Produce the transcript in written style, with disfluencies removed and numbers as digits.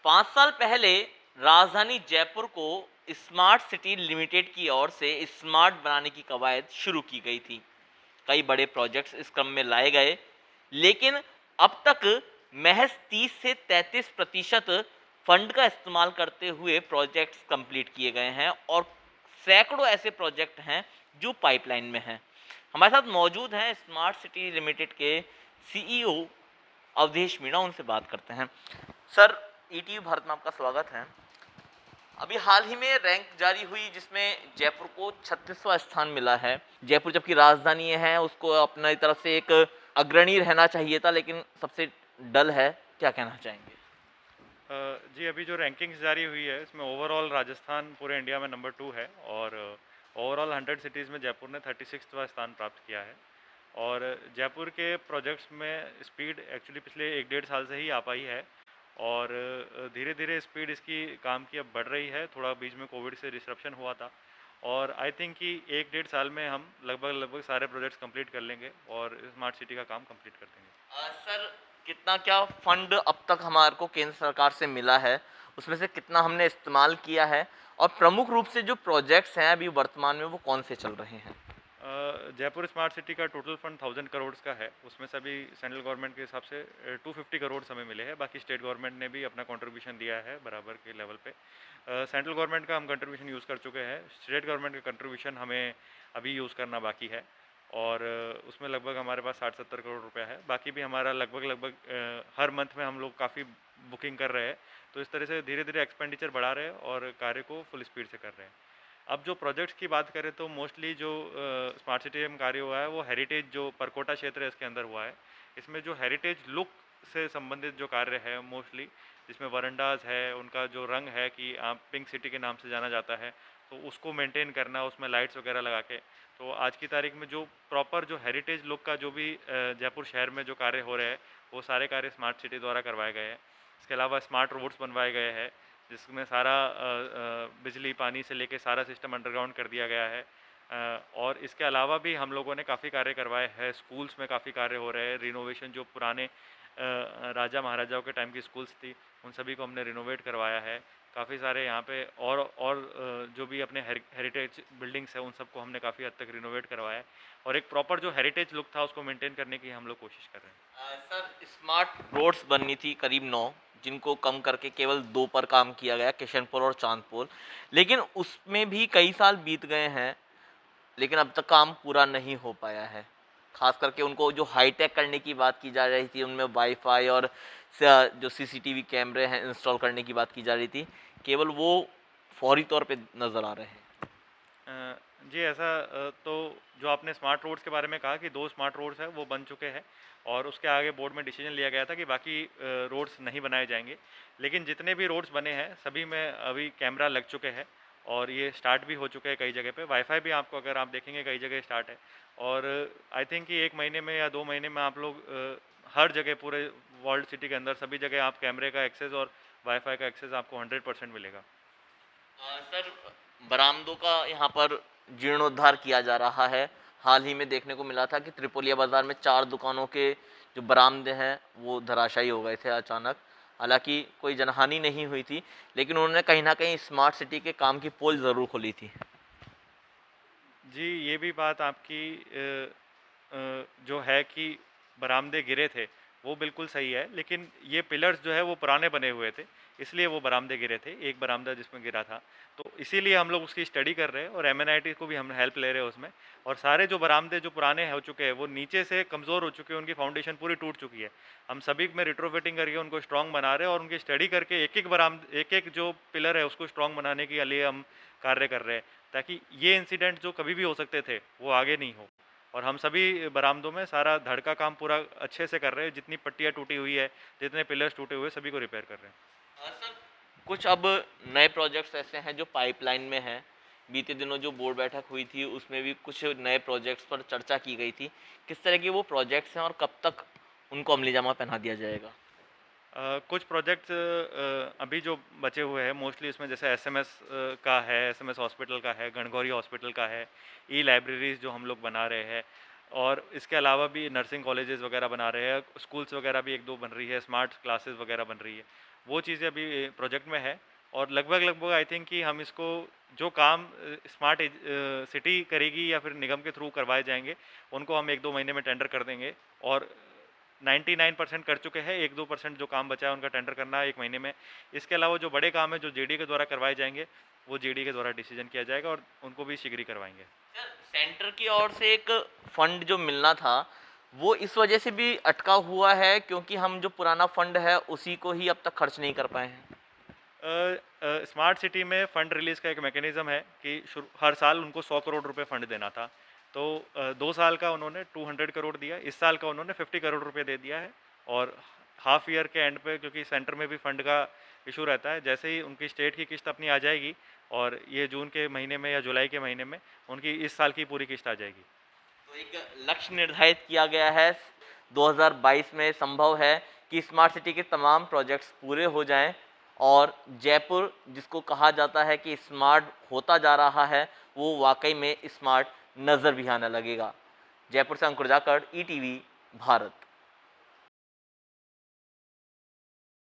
5 साल पहले राजधानी जयपुर को स्मार्ट सिटी लिमिटेड की ओर से स्मार्ट बनाने की कवायद शुरू की गई थी। कई बड़े प्रोजेक्ट्स इस क्रम में लाए गए, लेकिन अब तक महज 30 से 33% फंड का इस्तेमाल करते हुए प्रोजेक्ट्स कंप्लीट किए गए हैं और सैकड़ों ऐसे प्रोजेक्ट हैं जो पाइपलाइन में हैं। हमारे साथ मौजूद हैं स्मार्ट सिटी लिमिटेड के सीईओ अवधेश मीणा, उनसे बात करते हैं। सर, ईटीवी भारत में आपका स्वागत है। अभी हाल ही में रैंक जारी हुई जिसमें जयपुर को 36वां स्थान मिला है। जयपुर जबकि राजधानी है, उसको अपनी तरफ से एक अग्रणी रहना चाहिए था, लेकिन सबसे डल है। क्या कहना चाहेंगे? जी, अभी जो रैंकिंग्स जारी हुई है इसमें ओवरऑल राजस्थान पूरे इंडिया में नंबर 2 है और ओवरऑल 100 सिटीज़ में जयपुर ने 36वां स्थान प्राप्त किया है। और जयपुर के प्रोजेक्ट्स में स्पीड एक्चुअली पिछले 1 डेढ़ साल से ही आ पाई है और धीरे धीरे स्पीड इसकी काम की अब बढ़ रही है। थोड़ा बीच में कोविड से डिसरप्शन हुआ था और आई थिंक कि 1 डेढ़ साल में हम लगभग लगभग सारे प्रोजेक्ट्स कंप्लीट कर लेंगे और स्मार्ट सिटी का काम कंप्लीट कर देंगे। सर, कितना क्या फंड अब तक हमारे को केंद्र सरकार से मिला है, उसमें से कितना हमने इस्तेमाल किया है, और प्रमुख रूप से जो प्रोजेक्ट्स हैं अभी वर्तमान में वो कौन से चल रहे हैं? जयपुर स्मार्ट सिटी का टोटल फंड 1000 करोड़ का है। उसमें से अभी सेंट्रल गवर्नमेंट के हिसाब से 250 करोड़ हमें मिले हैं। बाकी स्टेट गवर्नमेंट ने भी अपना कंट्रीब्यूशन दिया है बराबर के लेवल पे। सेंट्रल गवर्नमेंट का हम कंट्रीब्यूशन यूज़ कर चुके हैं। स्टेट गवर्नमेंट का कंट्रीब्यूशन हमें अभी यूज़ करना बाकी है और उसमें लगभग हमारे पास 60-70 करोड़ रुपया है। बाकी भी हमारा लगभग लगभग हर मंथ में हम लोग काफ़ी बुकिंग कर रहे हैं। तो इस तरह से धीरे धीरे एक्सपेंडिचर बढ़ा रहे हैं और कार्य को फुल स्पीड से कर रहे हैं। अब जो प्रोजेक्ट्स की बात करें तो मोस्टली जो स्मार्ट सिटी में कार्य हुआ है वो हेरिटेज जो परकोटा क्षेत्र है इसके अंदर हुआ है। इसमें जो हेरिटेज लुक से संबंधित जो कार्य है मोस्टली, जिसमें वरंडाज है, उनका जो रंग है कि आप पिंक सिटी के नाम से जाना जाता है, तो उसको मेंटेन करना, उसमें लाइट्स वगैरह लगा के। तो आज की तारीख में जो प्रॉपर जो हेरिटेज लुक का जो भी जयपुर शहर में जो कार्य हो रहे हैं वो सारे कार्य स्मार्ट सिटी द्वारा करवाए गए हैं। इसके अलावा स्मार्ट रोड्स बनवाए गए हैं जिसमें सारा बिजली पानी से लेके सारा सिस्टम अंडरग्राउंड कर दिया गया है। और इसके अलावा भी हम लोगों ने काफ़ी कार्य करवाए हैं। स्कूल्स में काफ़ी कार्य हो रहे हैं। रिनोवेशन जो पुराने राजा महाराजाओं के टाइम की स्कूल्स थी उन सभी को हमने रिनोवेट करवाया है। काफ़ी सारे यहाँ पे और जो भी अपने हेरिटेज बिल्डिंग्स है उन सबको हमने काफ़ी हद तक रिनोवेट करवाया है और एक प्रॉपर जो हेरिटेज लुक था उसको मेंटेन करने की हम लोग कोशिश कर रहे हैं। सर, स्मार्ट रोड्स बननी थी करीब 9, जिनको कम करके केवल 2 पर काम किया गया, किशनपुर और चांदपुर। लेकिन उसमें भी कई साल बीत गए हैं, लेकिन अब तक काम पूरा नहीं हो पाया है। खास करके उनको जो हाईटेक करने की बात की जा रही थी, उनमें वाईफाई और जो सीसीटीवी कैमरे हैं इंस्टॉल करने की बात की जा रही थी, केवल वो फौरी तौर पे नज़र आ रहे हैं। जी, ऐसा तो जो आपने स्मार्ट रोड्स के बारे में कहा कि 2 स्मार्ट रोड्स हैं वो बन चुके हैं और उसके आगे बोर्ड में डिसीजन लिया गया था कि बाकी रोड्स नहीं बनाए जाएंगे। लेकिन जितने भी रोड्स बने हैं सभी में अभी कैमरा लग चुके हैं और ये स्टार्ट भी हो चुके हैं कई जगह पे। वाईफाई भी आपको अगर आप देखेंगे कई जगह स्टार्ट है और आई थिंक कि 1 महीने में या 2 महीने में आप लोग हर जगह पूरे वर्ल्ड सिटी के अंदर सभी जगह आप कैमरे का एक्सेस और वाईफाई का एक्सेस आपको 100% मिलेगा। सर, बरामदों का यहाँ पर जीर्णोद्धार किया जा रहा है। हाल ही में देखने को मिला था कि त्रिपोलिया बाजार में 4 दुकानों के जो बरामदे हैं वो धराशायी हो गए थे अचानक। हालांकि कोई जनहानि नहीं हुई थी, लेकिन उन्होंने कहीं ना कहीं स्मार्ट सिटी के काम की पोल ज़रूर खोली थी। जी, ये भी बात आपकी जो है कि बरामदे गिरे थे, वो बिल्कुल सही है, लेकिन ये पिलर्स जो है वो पुराने बने हुए थे, इसलिए वो बरामदे गिरे थे। एक बरामदा जिसमें गिरा था, तो इसीलिए हम लोग उसकी स्टडी कर रहे हैं और एमएनआईटी को भी हम हेल्प ले रहे हैं उसमें। और सारे जो बरामदे जो पुराने हो चुके हैं, वो नीचे से कमज़ोर हो चुके हैं, उनकी फाउंडेशन पूरी टूट चुकी है। हम सभी में रिट्रोफिटिंग करके उनको स्ट्रॉन्ग बना रहे हैं और उनकी स्टडी करके एक-एक जो पिलर है उसको स्ट्रॉन्ग बनाने के लिए हम कार्य कर रहे हैं, ताकि ये इंसिडेंट जो कभी भी हो सकते थे, वो आगे नहीं हो। और हम सभी बरामदों में सारा धड़ का काम पूरा अच्छे से कर रहे हैं। जितनी पट्टियाँ टूटी हुई है, जितने पिलर्स टूटे हुए हैं, सभी को रिपेयर कर रहे हैं। सर, कुछ अब नए प्रोजेक्ट्स ऐसे हैं जो पाइपलाइन में हैं। बीते दिनों जो बोर्ड बैठक हुई थी उसमें भी कुछ नए प्रोजेक्ट्स पर चर्चा की गई थी। किस तरह के वो प्रोजेक्ट्स हैं और कब तक उनको अमली जामा पहना दिया जाएगा? कुछ प्रोजेक्ट्स अभी जो बचे हुए हैं मोस्टली इसमें जैसे एसएमएस का है, एसएमएस हॉस्पिटल का है, गणगौरी हॉस्पिटल का है, ई लाइब्रेरीज जो हम लोग बना रहे हैं और इसके अलावा भी नर्सिंग कॉलेजेस वगैरह बना रहे हैं, स्कूल्स वगैरह भी 1-2 बन रही है, स्मार्ट क्लासेस वगैरह बन रही है। वो चीज़ें अभी प्रोजेक्ट में है। और लगभग आई थिंक कि हम इसको जो काम स्मार्ट सिटी करेगी या फिर निगम के थ्रू करवाए जाएंगे, उनको हम 1-2 महीने में टेंडर कर देंगे। और 99% कर चुके हैं, 1-2% जो काम बचा है उनका टेंडर करना है 1 महीने में। इसके अलावा जो बड़े काम है जो जेडी के द्वारा करवाए जाएंगे, वो जेडी के द्वारा डिसीजन किया जाएगा और उनको भी शीघ्र ही करवाएंगे। सर, सेंटर की ओर से एक फंड जो मिलना था वो इस वजह से भी अटका हुआ है क्योंकि हम जो पुराना फंड है उसी को ही अब तक खर्च नहीं कर पाए हैं। स्मार्ट सिटी में फ़ंड रिलीज़ का एक मैकेनिज़्म है कि हर साल उनको 100 करोड़ रुपए फ़ंड देना था। तो 2 साल का उन्होंने 200 करोड़ दिया, इस साल का उन्होंने 50 करोड़ रुपए दे दिया है। और हाफ ईयर के एंड पे, क्योंकि सेंटर में भी फंड का इशू रहता है, जैसे ही उनकी स्टेट की किस्त अपनी आ जाएगी और ये जून के महीने में या जुलाई के महीने में उनकी इस साल की पूरी किस्त आ जाएगी। तो एक लक्ष्य निर्धारित किया गया है 2022 में संभव है कि स्मार्ट सिटी के तमाम प्रोजेक्ट्स पूरे हो जाएं और जयपुर जिसको कहा जाता है कि स्मार्ट होता जा रहा है वो वाकई में स्मार्ट नज़र भी आने लगेगा। जयपुर से अंकुर जाखड़, ईटीवी भारत।